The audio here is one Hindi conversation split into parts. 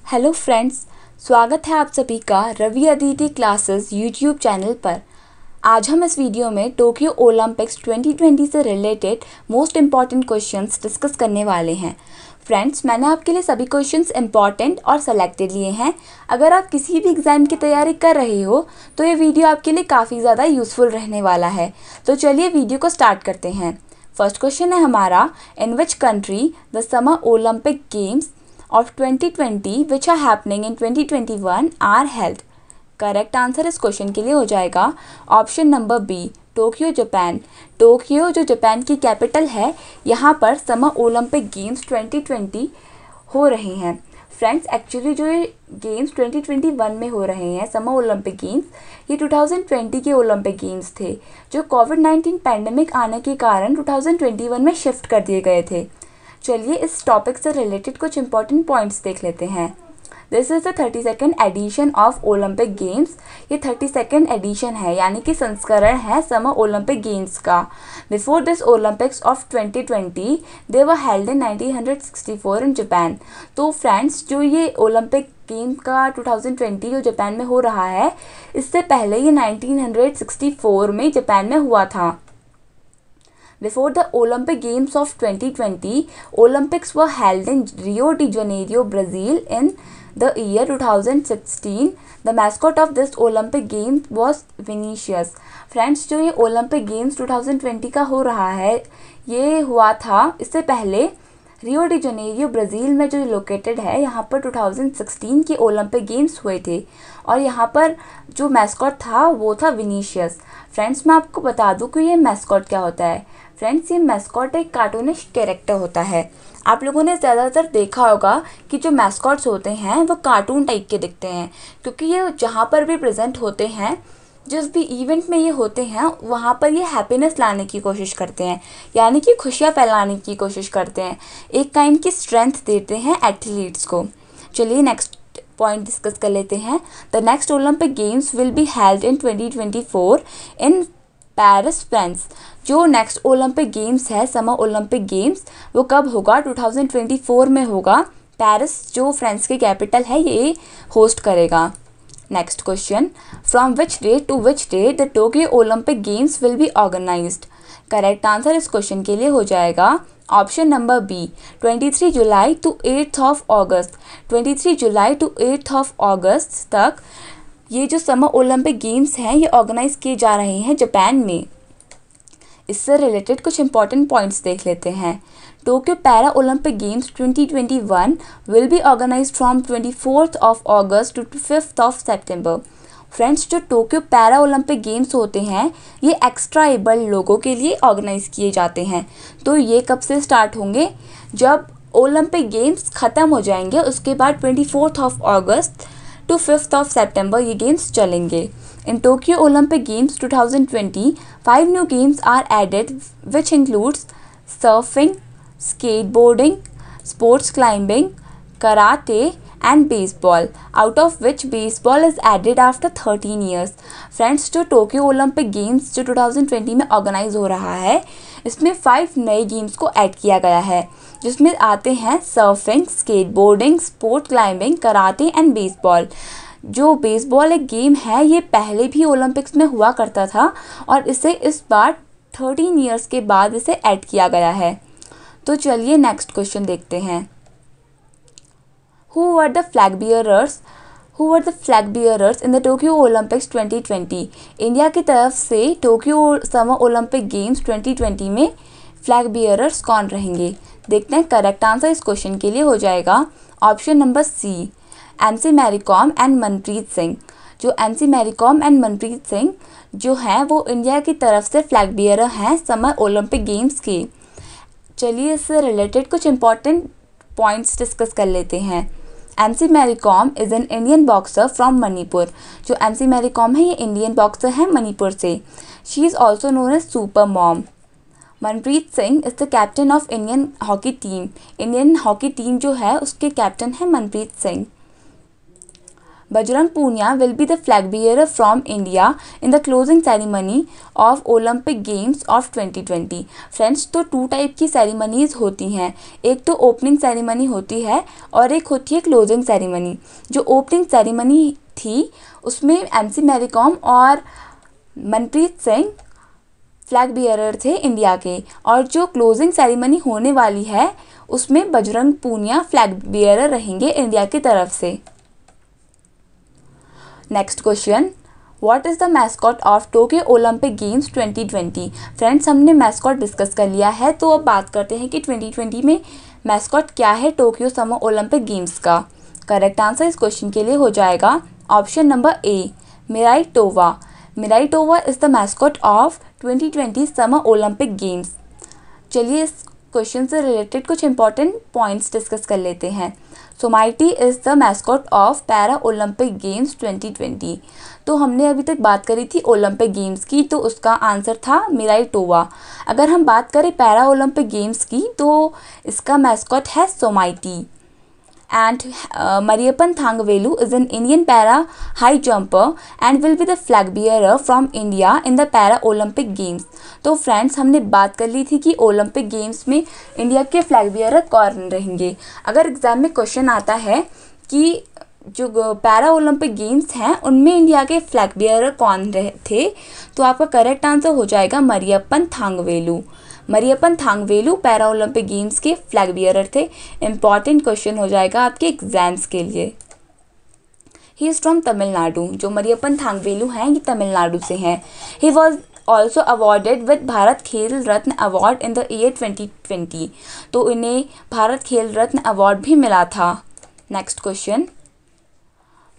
हेलो फ्रेंड्स, स्वागत है आप सभी का Ravi Aditi classes YouTube channel पर। आज हम इस वीडियो में टोक्यो ओलंपिक्स 2020 से related most important questions discuss करने वाले हैं। फ्रेंड्स, मैंने आपके लिए सभी क्वेश्चंस इम्पॉर्टेंट और सेलेक्टेड लिए हैं। अगर आप किसी भी एग्ज़ाम की तैयारी कर रहे हो तो ये वीडियो आपके लिए काफ़ी ज़्यादा यूज़फुल रहने वाला है। तो चलिए वीडियो को स्टार्ट करते हैं। फर्स्ट क्वेश्चन है हमारा, in which country the summer Olympic games of 2020 which are happening in 2021 are held। Correct answer इस क्वेश्चन के लिए हो जाएगा option number B, Tokyo Japan. Tokyo जो जापान की कैपिटल है, यहाँ पर समर ओलंपिक गेम्स 2020 हो रहे हैं। फ्रेंड्स, एक्चुअली जो ये गेम्स 2021 में हो रहे हैं समर ओलंपिक गेम्स, ये 2020 के ओलंपिक गेम्स थे जो कोविड-19 पैंडमिक आने के कारण 2021 में शिफ्ट कर दिए गए थे। चलिए इस टॉपिक से रिलेटेड कुछ इंपॉर्टेंट पॉइंट्स देख लेते हैं। This is the 32nd edition of Olympic games. ये 32nd एडिशन है, यानी कि संस्करण है समर ओलंपिक गेम्स का। Before this Olympics of 2020 they were held in 1964 in Japan. तो फ्रेंड्स, जो ये ओलंपिक गेम का 2020 जो जापान में हो रहा है, इससे पहले ये 1964 में जापान में हुआ था। Before the Olympic Games of 2020, Olympics were held in Rio de Janeiro, Brazil in the year 2016. The mascot of this Olympic game was Vinicius. Friends, जो ये Olympic Games 2020 का हो रहा है, ये हुआ था इससे पहले रियो डी जनेरियो ब्राज़ील में जो लोकेटेड है, यहाँ पर 2016 के ओलंपिक गेम्स हुए थे और यहाँ पर जो मैस्कॉट था वो था विनीशियस। फ्रेंड्स, मैं आपको बता दूँ कि ये मैस्कॉट क्या होता है। फ्रेंड्स, ये मैस्कॉट एक कार्टूनिश कैरेक्टर होता है। आप लोगों ने ज़्यादातर देखा होगा कि जो मैस्कॉट्स होते हैं वो कार्टून टाइप के दिखते हैं, क्योंकि ये जहाँ पर भी प्रेजेंट होते हैं, जिस भी इवेंट में ये होते हैं, वहाँ पर ये हैप्पीनेस लाने की कोशिश करते हैं, यानी कि खुशियाँ फैलाने की कोशिश करते हैं, एक काइंड की स्ट्रेंथ देते हैं एथलीट्स को। चलिए नेक्स्ट पॉइंट डिस्कस कर लेते हैं। The next Olympic games will be held in 2024 in Paris, France. जो नेक्स्ट ओलंपिक गेम्स है समर ओलंपिक गेम्स, वो कब होगा? 2024 में होगा। पेरिस जो फ्रांस की कैपिटल है, ये होस्ट करेगा। Next question, from which date to which date the Tokyo Olympic games will be organized. Correct answer इस क्वेश्चन के लिए हो जाएगा option number B, 23 July to 8 of August. 23 July to 8 of August तक ये जो समर ओलंपिक गेम्स हैं, ये ऑर्गेनाइज किए जा रहे हैं जापान में। इससे रिलेटेड कुछ इंपॉर्टेंट पॉइंट्स देख लेते हैं। Tokyo para Olympic games 2021 will be organized from 24th of August to 5th of September. Friends, जो टोक्यो पैरा ओलंपिक गेम्स होते हैं, ये एक्स्ट्रा एबल लोगों के लिए ऑर्गेनाइज किए जाते हैं। तो ये कब से स्टार्ट होंगे? जब ओलंपिक गेम्स ख़त्म हो जाएंगे, उसके बाद 24th of August to 5th of September ये गेम्स चलेंगे। In Tokyo Olympic Games 2020, 5 new games are added, which includes surfing, skateboarding, sports climbing, karate and baseball, out of which baseball is added after 13 years. Friends, जो टोक्यो ओलंपिक गेम्स जो 2020 में ऑर्गेनाइज हो रहा है, इसमें 5 नए गेम्स को ऐड किया गया है, जिसमें आते हैं surfing, skateboarding, sport climbing, karate and baseball. जो बेसबॉल एक गेम है, ये पहले भी ओलंपिक्स में हुआ करता था और इसे इस बार 13 इयर्स के बाद इसे ऐड किया गया है। तो चलिए नेक्स्ट क्वेश्चन देखते हैं। Who were the flag bearers in the Tokyo Olympics 2020। India की तरफ से टोक्यो समर ओलंपिक गेम्स 2020 में फ्लैग बियरर्स कौन रहेंगे? देखते हैं। करेक्ट आंसर इस क्वेश्चन के लिए हो जाएगा option number C, MC Mary Kom and Manpreet Singh. जो MC मैरी कॉम एंड मनप्रीत सिंह जो हैं, वो इंडिया की तरफ से फ्लैग बियरर हैं समर ओलंपिक गेम्स के। चलिए इससे रिलेटेड कुछ इंपॉर्टेंट पॉइंट्स डिस्कस कर लेते हैं। MC Mary Kom is an Indian boxer from Manipur. जो MC मैरी कॉम है, ये इंडियन बॉक्सर हैं मणिपुर से। She is also known as super mom. Manpreet Singh is the captain of Indian hockey team. Indian hockey team जो है, उसके कैप्टन हैं Manpreet Singh. Bajrang Punia will be the flag bearer from India in the closing ceremony of Olympic Games of 2020. Friends, तो 2 टाइप की सेरेमनीज होती हैं, एक तो ओपनिंग सेरेमनी होती है और एक होती है क्लोजिंग सेरेमनी। जो ओपनिंग सेरेमनी थी उसमें MC मैरी कॉम और मनप्रीत सिंह फ्लैग बियरर थे इंडिया के, और जो क्लोजिंग सेरेमनी होने वाली है उसमें बजरंग पूनिया फ्लैग बियरर रहेंगे इंडिया की तरफ से। Next question, what is the mascot of Tokyo Olympic games 2020? Friends, हमने मैस्कॉट डिस्कस कर लिया है, तो अब बात करते हैं कि 2020 में मैस्कॉट क्या है टोक्यो समर ओलंपिक गेम्स का। करेक्ट आंसर इस क्वेश्चन के लिए हो जाएगा option number A, Miraitowa. Miraitowa is the mascot of 2020 summer Olympic games. चलिए इस क्वेश्चन से रिलेटेड कुछ इंपॉर्टेंट पॉइंट्स डिस्कस कर लेते हैं। Someity is the mascot of para Olympic games 2020। तो हमने अभी तक बात करी थी ओलंपिक गेम्स की, तो उसका आंसर था मिराई टोवा। अगर हम बात करें पैरा ओलंपिक गेम्स की, तो इसका मैस्कॉट है सोमाइटी। And Mariappan Thangvelu is an Indian para high jumper and will be the flag bearer from India in the Para Olympic Games. तो फ्रेंड्स, हमने बात कर ली थी कि ओलंपिक गेम्स में इंडिया के फ्लैग बियरर कौन रहेंगे। अगर एग्जाम में क्वेश्चन आता है कि जो पैरा ओलंपिक गेम्स हैं उनमें इंडिया के फ्लैग बियरर कौन रहे थे, तो आपका करेक्ट आंसर हो जाएगा Mariyappan Thangavelu. Mariyappan Thangavelu para Olympic games के फ्लैग बियरर थे। इंपॉर्टेंट क्वेश्चन हो जाएगा आपके एग्जाम्स के लिए। He is from Tamil Nadu. जो मरियप्पन थांगवेलु हैं ये तमिलनाडु से हैं। He was also awarded with Bharat Khel Ratna award in the year 2020। तो इन्हें भारत खेल रत्न अवार्ड भी मिला था। Next question,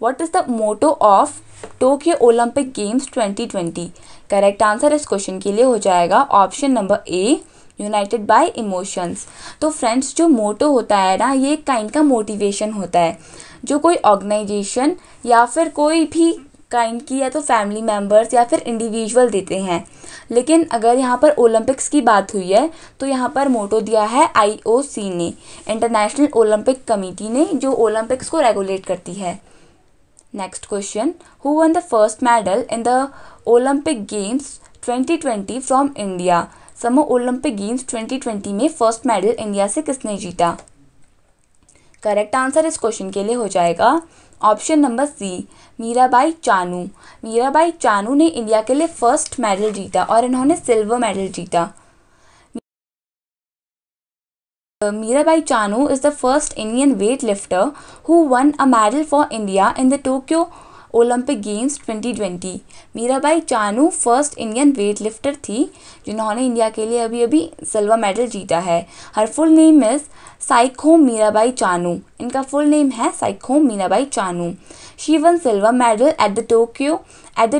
what is the motto of Tokyo Olympic games 2020? Correct answer इस क्वेश्चन के लिए हो जाएगा option number A, united by emotions. तो फ्रेंड्स, जो मोटो होता है ना, ये एक काइंड का मोटिवेशन होता है जो कोई ऑर्गेनाइजेशन या फिर कोई भी काइंड की या तो फैमिली मेम्बर्स या फिर इंडिविजुअल देते हैं। लेकिन अगर यहाँ पर ओलंपिक्स की बात हुई है तो यहाँ पर मोटो दिया है IOC ने, इंटरनेशनल ओलंपिक कमेटी ने, जो ओलंपिक्स को रेगुलेट करती है। Next question, who one the first medal in the Olympic games 2020 from India? Summer Olympic games 2020 में फर्स्ट मेडल इंडिया से किसने जीता? करेक्ट आंसर इस क्वेश्चन के लिए हो जाएगा option number C, Mirabai Chanu. Mirabai Chanu ने इंडिया के लिए फर्स्ट मेडल जीता और इन्होंने सिल्वर मेडल जीता। Mirabai Chanu is the first Indian weightlifter who won a medal for India in the Tokyo Olympic Games 2020। Mirabai Chanu first Indian weightlifter थी जिन्होंने इंडिया के लिए अभी अभी सिल्वर मेडल जीता है। Her full name is Saikhom Mirabai Chanu. इनका फुल नेम है Saikhom Mirabai Chanu. She won silver medal at the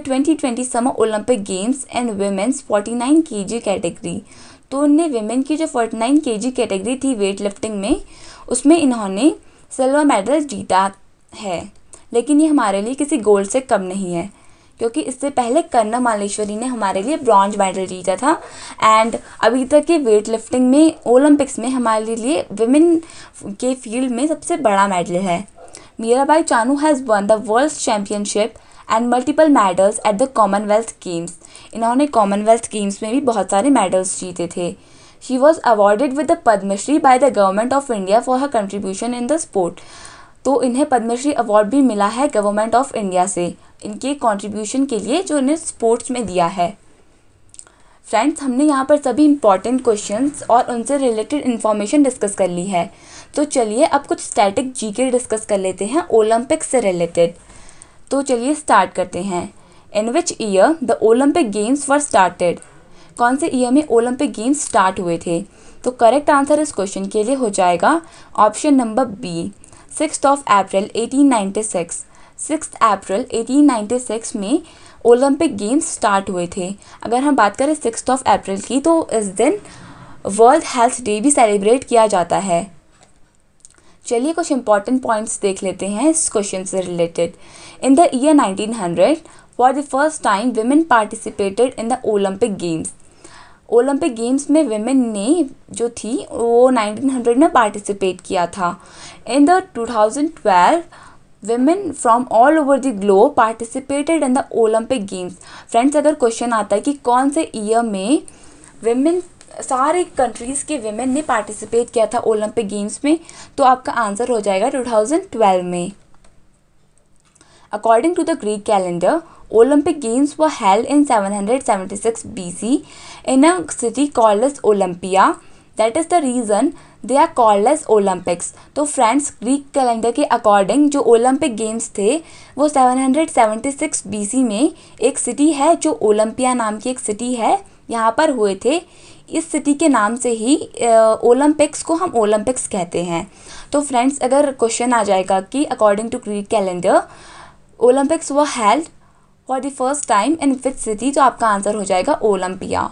2020 summer Olympic games in women's 49 kg category. तो इनने विमेन की जो 49 kg कैटेगरी थी वेट लिफ्टिंग में, उसमें इन्होंने सिल्वर मेडल जीता है। लेकिन ये हमारे लिए किसी गोल्ड से कम नहीं है, क्योंकि इससे पहले कर्णम मालेश्वरी ने हमारे लिए ब्रॉन्ज मेडल जीता था। एंड अभी तक के वेट लिफ्टिंग में ओलंपिक्स में हमारे लिए विमेन के फील्ड में सबसे बड़ा मेडल है। Mirabai Chanu has won the world championship and multiple medals at the Commonwealth games. इन्होंने कॉमनवेल्थ गेम्स में भी बहुत सारे मेडल्स जीते थे। She was awarded with the Padma Shri by the government of India for her contribution in the sport. तो इन्हें पद्मश्री अवार्ड भी मिला है गवर्नमेंट ऑफ इंडिया से इनके कंट्रीब्यूशन के लिए जो इन्हें स्पोर्ट्स में दिया है। फ्रेंड्स, हमने यहाँ पर सभी इंपॉर्टेंट क्वेश्चंस और उनसे रिलेटेड इन्फॉर्मेशन डिस्कस कर ली है। तो चलिए अब कुछ स्टैटिक जीके डिस्कस कर लेते हैं ओलंपिक से रिलेटेड। तो चलिए स्टार्ट करते हैं। In which year the Olympic games were started? कौन से ईयर में ओलंपिक गेम्स स्टार्ट हुए थे? तो करेक्ट आंसर इस क्वेश्चन के लिए हो जाएगा ऑप्शन नंबर बी, 6 अप्रैल 1896। 6 अप्रैल 1896 में ओलंपिक गेम्स स्टार्ट हुए थे। अगर हम बात करें 6 अप्रैल की, तो इस दिन वर्ल्ड हेल्थ डे भी सेलिब्रेट किया जाता है। चलिए कुछ इंपॉर्टेंट पॉइंट्स देख लेते हैं इस क्वेश्चन से related. In the year 1900 for the first time women participated in the Olympic games. Olympic games में विमेन ने जो थी वो 1900 में पार्टिसिपेट किया था। In the 2012 women from all over the globe participated in the Olympic Games. Friends, अगर क्वेश्चन आता है कि कौन से ईयर में women, सारे कंट्रीज़ के women ने पार्टिसिपेट किया था ओलंपिक गेम्स में, तो आपका आंसर हो जाएगा 2012 में. According to the Greek calendar, Olympic Games were held in 776 BC in a city called as Olympia. That is the reason they are called as Olympics. तो फ्रेंड्स, ग्रीक कैलेंडर के अकॉर्डिंग जो ओलंपिक गेम्स थे वो 776 BC में एक सिटी है जो ओलंपिया नाम की एक सिटी है, यहाँ पर हुए थे. इस सिटी के नाम से ही ओलंपिक्स को हम ओलंपिक्स कहते हैं. तो फ्रेंड्स, अगर क्वेश्चन आ जाएगा कि according to Greek calendar Olympics were held for the first time in which city, तो आपका आंसर हो जाएगा Olympia.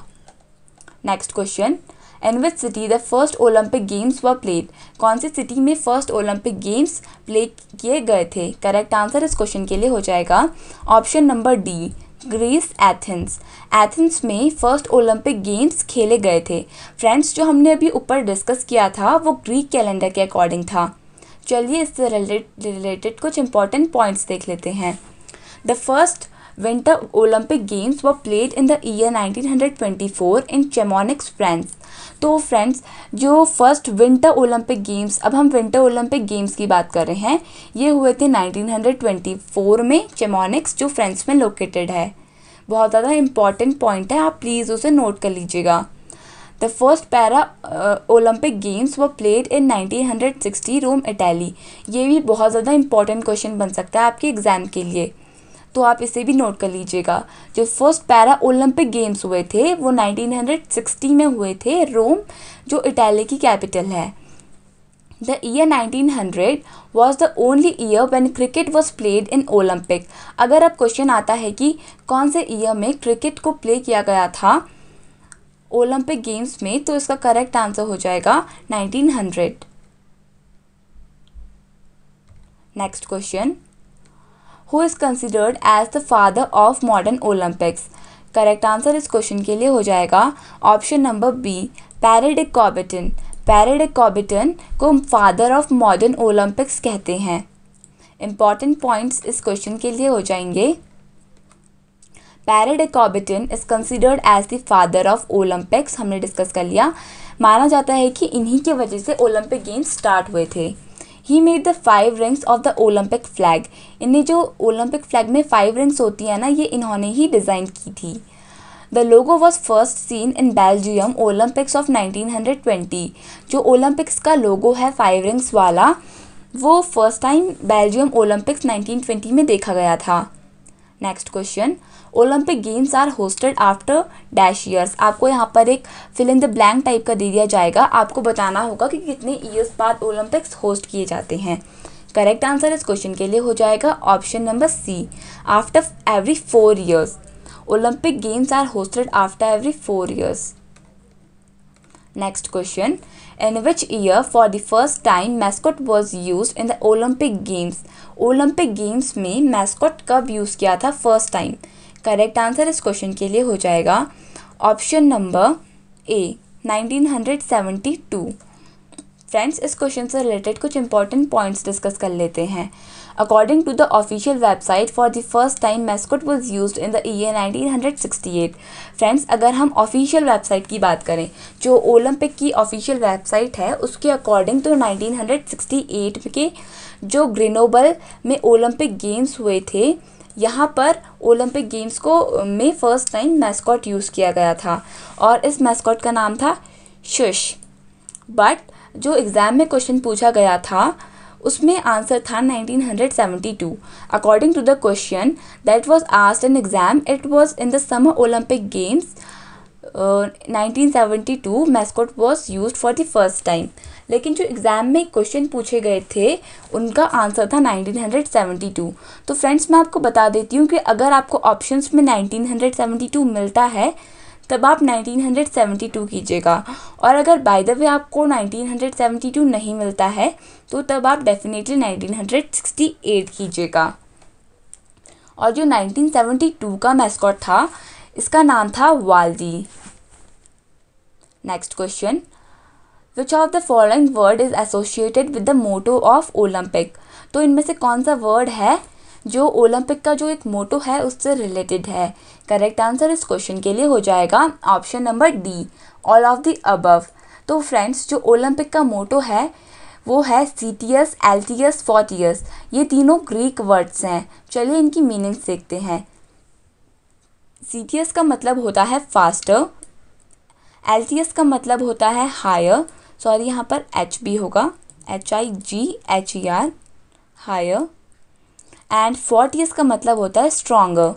Next question, in which city the first Olympic games were played. कौन सी सिटी में फर्स्ट ओलंपिक गेम्स प्ले किए गए थे? करेक्ट आंसर इस क्वेश्चन के लिए हो जाएगा option number D, Greece, Athens. Athens में फर्स्ट ओलंपिक गेम्स खेले गए थे. फ्रेंड्स, जो हमने अभी ऊपर डिस्कस किया था वो ग्रीक कैलेंडर के अकॉर्डिंग था. चलिए इससे रिलेटेड कुछ इंपॉर्टेंट पॉइंट्स देख लेते हैं. The first winter Olympic games were played in the year 1924 in Chamonix, France. तो फ्रेंड्स, जो फर्स्ट विंटर ओलंपिक गेम्स, अब हम विंटर ओलंपिक गेम्स की बात कर रहे हैं, ये हुए थे 1924 में चेमोनिक्स, जो फ्रांस में लोकेटेड है. बहुत ज़्यादा इंपॉर्टेंट पॉइंट है, आप प्लीज़ उसे नोट कर लीजिएगा. The first para Olympic games were played in 1960 Rome, Italy. ये भी बहुत ज़्यादा इंपॉर्टेंट क्वेश्चन बन सकता है आपके एग्ज़ाम के लिए, तो आप इसे भी नोट कर लीजिएगा. जो फर्स्ट पैरा ओलंपिक गेम्स हुए थे वो 1960 में हुए थे, रोम जो इटली की कैपिटल है. The year 1900 was the only year when cricket was played in Olympic. अगर अब क्वेश्चन आता है कि कौन से ईयर में क्रिकेट को प्ले किया गया था ओलंपिक गेम्स में, तो इसका करेक्ट आंसर हो जाएगा 1900. Next question, who is considered as the father of modern Olympics. Correct answer इस क्वेश्चन के लिए हो जाएगा option number B, Pierre de Coubertin. Pierre de कॉबिटन को फादर ऑफ मॉडर्न ओलंपिक्स कहते हैं. इंपॉर्टेंट पॉइंट्स इस क्वेश्चन के लिए हो जाएंगे. Pierre de Coubertin is considered as the father of Olympics, हमने डिस्कस कर लिया. माना जाता है कि इन्हीं की वजह से ओलंपिक गेम्स स्टार्ट हुए थे. He made the 5 rings of the Olympic flag. इन्हें जो ओलंपिक फ्लैग में 5 रिंग्स होती है ना, ये इन्होंने ही डिज़ाइन की थी. The logo was first seen in Belgium Olympics of 1920. जो ओलंपिक्स का लोगो है 5 रिंग्स वाला, वो फर्स्ट टाइम बेल्जियम ओलंपिक्स 1920 में देखा गया था. Next question, Olympic games are hosted after dash years. आपको यहाँ पर एक fill in the blank type का दे दिया जाएगा, आपको बताना होगा कि कितने ईयर्स बाद ओलंपिक्स होस्ट किए जाते हैं. करेक्ट आंसर इस क्वेश्चन के लिए हो जाएगा option number C, after every 4 years. Olympic games are hosted after every 4 years. Next question, in which year for the first time mascot was used in the Olympic Games. Olympic games में मैस्कॉट कब यूज़ किया था फर्स्ट टाइम? करेक्ट आंसर इस क्वेश्चन के लिए हो जाएगा ऑप्शन नंबर ए, 1972. फ्रेंड्स, इस क्वेश्चन से रिलेटेड कुछ इंपॉर्टेंट पॉइंट्स डिस्कस कर लेते हैं. According to the official website for the first time mascot was used in the year 1968. Friends, अगर हम ऑफिशियल वेबसाइट की बात करें, जो ओलंपिक की ऑफिशियल वेबसाइट है उसके अकॉर्डिंग तो 1968 के जो ग्रेनोबल में ओलंपिक गेम्स हुए थे, यहाँ पर ओलंपिक गेम्स को में फ़र्स्ट टाइम मैस्कॉट यूज़ किया गया था और इस मैस्कॉट का नाम था शुश. बट जो एग्ज़ाम में क्वेश्चन पूछा गया था उसमें आंसर था 1972. According to the question that was asked in exam, it was in the summer Olympic games 1972 mascot was used for the first time. लेकिन जो एग्ज़ाम में क्वेश्चन पूछे गए थे उनका आंसर था 1972. तो फ्रेंड्स, मैं आपको बता देती हूँ कि अगर आपको ऑप्शंस में 1972 मिलता है तब आप 1972 कीजिएगा, और अगर बाय द वे आपको 1972 नहीं मिलता है तो तब आप डेफिनेटली 1968 कीजिएगा. और जो 1972 का मैस्कॉट था इसका नाम था Waldi. Next question, which of the following word is associated with the motto of Olympic. तो इनमें से कौन सा वर्ड है जो ओलंपिक का जो एक मोटो है उससे रिलेटेड है? करेक्ट आंसर इस क्वेश्चन के लिए हो जाएगा option number D, all of the above. तो फ्रेंड्स, जो ओलंपिक का मोटो है वो है सीटियस, एल्टियस, फोर्टियस। ये तीनों ग्रीक वर्ड्स हैं। चलिए इनकी मीनिंग्स देखते हैं। सीटियस का मतलब होता है फास्टर, एल्टियस का मतलब होता है हायर, सॉरी यहाँ पर एच भी होगा, HIGHER, हायर, एंड फोर्टियस का मतलब होता है stronger.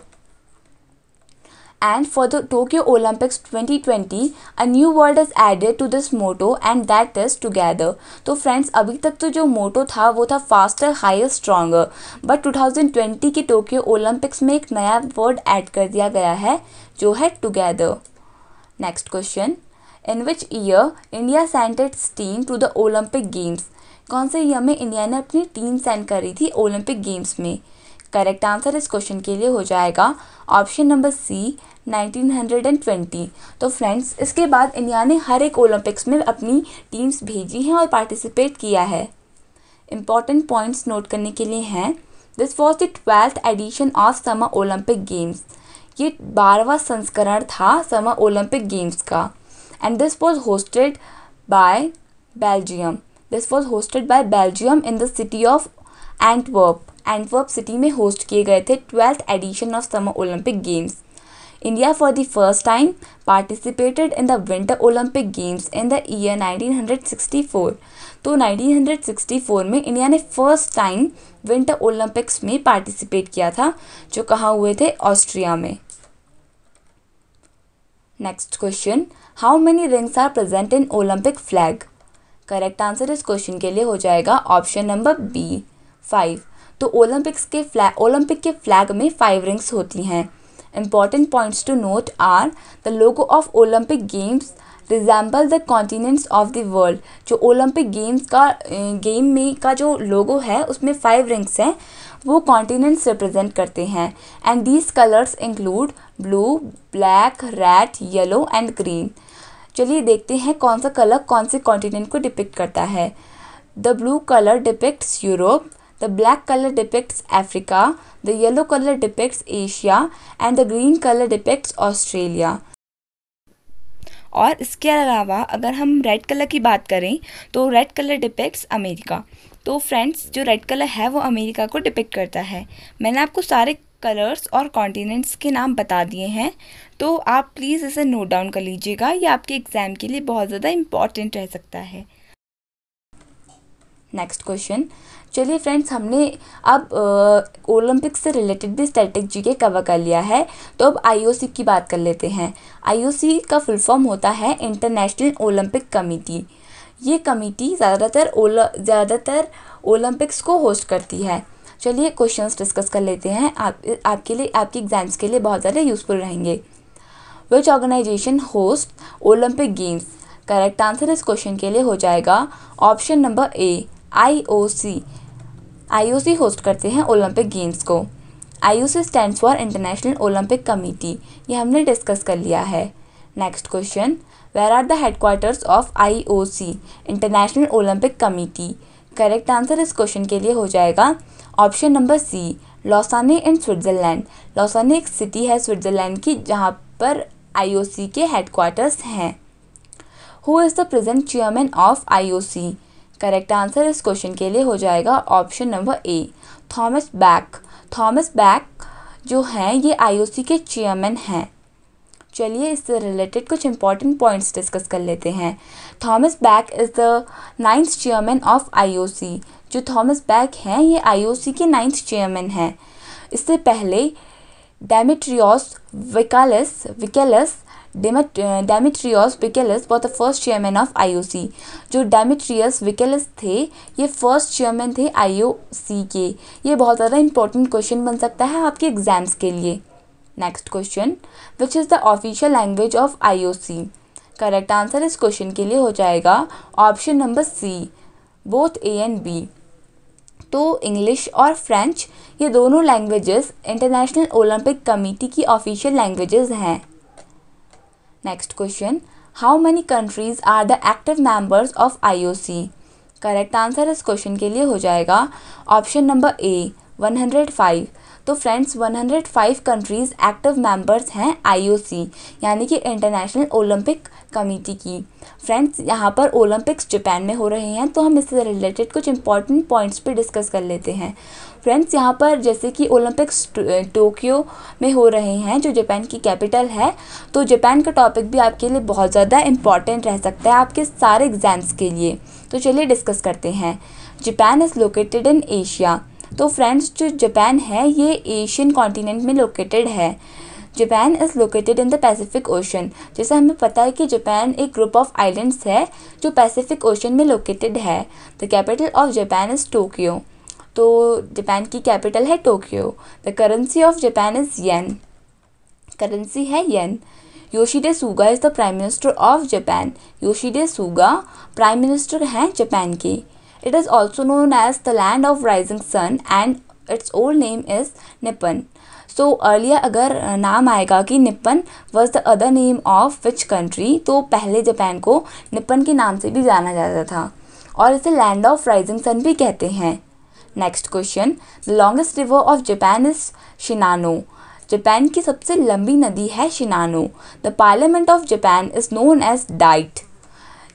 And for the Tokyo Olympics 2020, a new word is added to this motto and that is together. तो फ्रेंड्स, अभी तक तो जो मोटो था वो था फास्टर, हायर, स्ट्रॉन्गर, बट 2020 के टोक्यो ओलंपिक्स में एक नया वर्ड ऐड कर दिया गया है जो है together. Next question, in which year India sent its team to the Olympic games? कौन से ईयर में इंडिया ने अपनी टीम सेंड करी थी ओलंपिक गेम्स में? करेक्ट आंसर इस क्वेश्चन के लिए हो जाएगा ऑप्शन नंबर सी, 1920। तो फ्रेंड्स, इसके बाद इंडिया ने हर एक ओलंपिक्स में अपनी टीम्स भेजी हैं और पार्टिसिपेट किया है। इम्पॉर्टेंट पॉइंट्स नोट करने के लिए हैं, this was the 12th edition of summer Olympic games. ये 12वां संस्करण था समर ओलंपिक गेम्स का। And this was hosted by Belgium. This was hosted by Belgium in the city of Antwerp. Antwerp city में होस्ट किए गए थे 12th edition of summer Olympic games. India for the first time participated in the winter Olympic games in the year 1964। तो 1964 में इंडिया ने फर्स्ट टाइम विंटर ओलंपिक्स में पार्टिसिपेट किया था, जो कहाँ हुए थे? ऑस्ट्रिया में। Next question, how many rings are present in Olympic flag? Correct answer इस क्वेश्चन के लिए हो जाएगा ऑप्शन नंबर बी, 5। तो ओलंपिक के फ्लैग में 5 रिंग्स होती हैं। Important points to note are, the logo of Olympic games resemble the continents of the world. जो ओलंपिक गेम में का जो लोगो है उसमें 5 रिंग्स हैं, वो कॉन्टिनेंट्स रिप्रेजेंट करते हैं। And these colours include blue, black, red, yellow and green. चलिए देखते हैं कौन सा कलर कौन से कॉन्टिनेंट को डिपिक्ट करता है। The blue colour depicts Europe, the black color depicts Africa, the yellow color depicts Asia and the green color depicts Australia। और इसके अलावा अगर हम रेड कलर की बात करें तो रेड कलर डिपिक्ट्स अमेरिका। तो फ्रेंड्स, जो रेड कलर है वो अमेरिका को डिपिक्ट करता है। मैंने आपको सारे कलर्स और कॉन्टिनेंट्स के नाम बता दिए हैं, तो आप प्लीज़ इसे नोट डाउन कर लीजिएगा, ये आपके एग्ज़ाम के लिए बहुत ज़्यादा इम्पॉर्टेंट रह सकता है। नेक्स्ट क्वेश्चन, चलिए फ्रेंड्स, हमने अब ओलंपिक्स से रिलेटेड भी स्टैटिक के कवर कर लिया है, तो अब IOC की बात कर लेते हैं। IOC का फुल फॉर्म होता है इंटरनेशनल ओलंपिक कमेटी। ये कमेटी ज़्यादातर ओलंपिक्स को होस्ट करती है। चलिए क्वेश्चंस डिस्कस कर लेते हैं, आपके लिए, आपके एग्जाम्स के लिए बहुत ज़्यादा यूज़फुल रहेंगे। Which organisation host Olympic games? Correct answer इस क्वेश्चन के लिए हो जाएगा option number A, IOC। IOC host करते हैं ओलंपिक गेम्स को। IOC stands for International Olympic Committee, ये हमने डिस्कस कर लिया है। Next question, where are the headquarters of IOC International Olympic Committee? Correct answer इस क्वेश्चन के लिए हो जाएगा option number C, Lausanne in Switzerland. Lausanne एक सिटी है स्विट्ज़रलैंड की जहाँ पर IOC के हेडक्वार्टर्स हैं। Who is the present chairman of IOC? Correct answer इस क्वेश्चन के लिए हो जाएगा ऑप्शन नंबर ए, थॉमस बैक। थॉमस बैक जो हैं ये IOC के चेयरमैन हैं। चलिए इससे रिलेटेड कुछ इंपॉर्टेंट पॉइंट्स डिस्कस कर लेते हैं। Thomas Bach is the 9th chairman of IOC। जो थॉमस बैक हैं ये IOC के 9th चेयरमैन हैं। इससे पहले Demetrios Vikelas was the first chairman of IOC। जो डेमेट्रियस विकेलस थे ये फर्स्ट चेयरमैन थे IOC के। ये बहुत ज़्यादा इंपॉर्टेंट क्वेश्चन बन सकता है आपके एग्जाम्स के लिए। Next question, which is the official language of IOC? Correct answer इस क्वेश्चन के लिए हो जाएगा option number C, both A and B। तो इंग्लिश और फ्रेंच ये दोनों लैंग्वेजेस इंटरनेशनल ओलंपिक कमेटी की ऑफिशियल लैंग्वेजेस हैं। Next question, how many countries are the active members of IOC? Correct answer इस क्वेश्चन के लिए हो जाएगा ऑप्शन नंबर ए 105। तो फ्रेंड्स 105 कंट्रीज़ एक्टिव मेंबर्स हैं आईओसी यानी कि इंटरनेशनल ओलंपिक कमेटी की। फ्रेंड्स यहाँ पर ओलंपिक्स जापान में हो रहे हैं, तो हम इससे रिलेटेड कुछ इंपॉर्टेंट पॉइंट्स पे डिस्कस कर लेते हैं। फ्रेंड्स यहाँ पर जैसे कि ओलंपिक्स टोक्यो में हो रहे हैं, जो जापान की कैपिटल है, तो जापान का टॉपिक भी आपके लिए बहुत ज़्यादा इंपॉर्टेंट रह सकता है आपके सारे एग्जाम्स के लिए। तो चलिए डिस्कस करते हैं। Japan is located in Asia. तो फ्रेंड्स जो जापान है ये एशियन कॉन्टिनेंट में लोकेटेड है। Japan is located in the Pacific ocean. जैसे हमें पता है कि जापान एक ग्रुप ऑफ आइलैंड्स है जो पैसिफिक ओशन में लोकेटेड है। The capital of Japan is Tokyo. तो जापान की कैपिटल है Tokyo. The currency of Japan is yen. Currency है yen. Yoshihide Suga is the prime minister of Japan. Yoshihide Suga prime minister हैं जापान के। It is also known as the land of rising sun and its old name is Nippon. So earlier अगर नाम आएगा कि Nippon was the other name of which country, तो पहले जापान को निप्पन के नाम से भी जाना जाता था और इसे लैंड ऑफ राइजिंग सन भी कहते हैं। Next question, the longest river of Japan is Shinano. Japan की सबसे लंबी नदी है Shinano. The parliament of Japan is known as diet.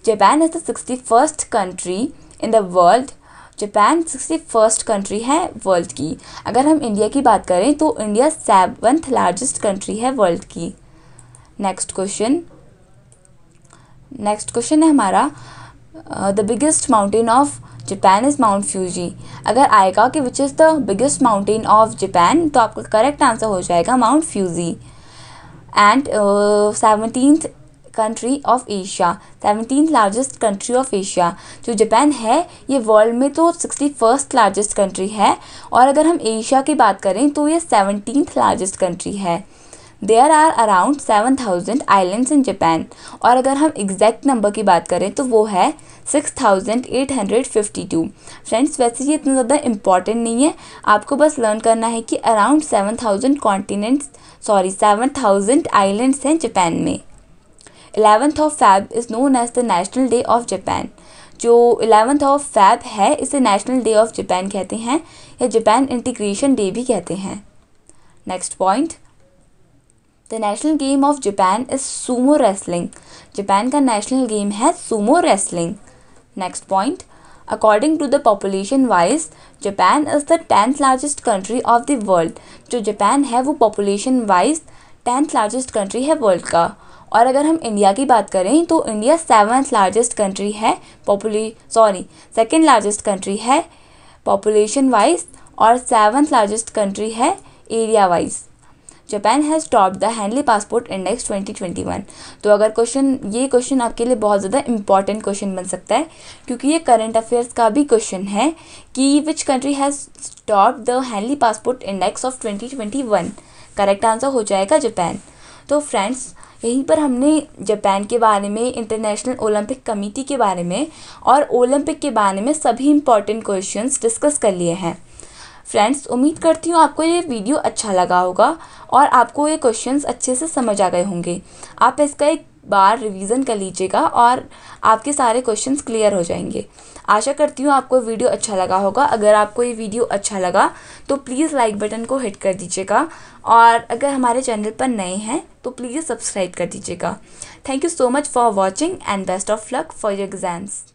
Japan is the 61st country in the world. Japan 61st country है वर्ल्ड की। अगर हम इंडिया की बात करें तो इंडिया 7th लार्जेस्ट कंट्री है वर्ल्ड की। नेक्स्ट क्वेश्चन है हमारा, the biggest mountain of Japan is mount Fuji. अगर आएगा कि which is the biggest mountain of Japan, तो आपका करेक्ट आंसर हो जाएगा mount Fuji. And 17th country of Asia, 17th largest country of Asia. जो जापान है ये वर्ल्ड में तो 61st लार्जेस्ट कंट्री है, और अगर हम एशिया की बात करें तो ये 17th लार्जेस्ट कंट्री है। There are around 7000 islands in Japan, और अगर हम एग्जैक्ट नंबर की बात करें तो वो है 6852। फ्रेंड्स वैसे ये इतना ज़्यादा इम्पॉर्टेंट नहीं है, आपको बस लर्न करना है कि अराउंड 7000 आइलैंड्स हैं जापान में। 11th of Feb is known as the national day of Japan. जो 11th ऑफ फैब है इसे नेशनल डे ऑफ जापान कहते हैं या जापान इंटीग्रेशन डे भी कहते हैं। Next point, the national game of Japan is sumo wrestling. Japan का नेशनल गेम है sumo wrestling. Next point, according to the population wise Japan is the 10th largest country of the world. जो जापान है वो population wise 10th largest country है वर्ल्ड का। और अगर हम इंडिया की बात करें तो इंडिया 7th लार्जेस्ट कंट्री है सेकेंड लार्जेस्ट कंट्री है पॉपुलेशन वाइज, और 7th लार्जेस्ट कंट्री है area wise. Japan has topped the Henley passport index 2021। तो अगर ये क्वेश्चन आपके लिए बहुत ज़्यादा इंपॉर्टेंट क्वेश्चन बन सकता है, क्योंकि ये करंट अफेयर्स का भी क्वेश्चन है कि which country has topped the Henley passport index of 2021। Correct answer हो जाएगा जापान। तो फ्रेंड्स यहीं पर हमने जापान के बारे में, इंटरनेशनल ओलंपिक कमेटी के बारे में और ओलंपिक के बारे में सभी इंपॉर्टेंट क्वेश्चंस डिस्कस कर लिए हैं। फ्रेंड्स उम्मीद करती हूँ आपको ये वीडियो अच्छा लगा होगा और आपको ये क्वेश्चंस अच्छे से समझ आ गए होंगे। आप इसका एक बार रिवीजन कर लीजिएगा और आपके सारे क्वेश्चंस क्लियर हो जाएंगे। आशा करती हूँ आपको वीडियो अच्छा लगा होगा। अगर आपको ये वीडियो अच्छा लगा तो प्लीज़ लाइक बटन को हिट कर दीजिएगा, और अगर हमारे चैनल पर नए हैं तो प्लीज़ सब्सक्राइब कर दीजिएगा। Thank you so much for watching and best of luck for your exams.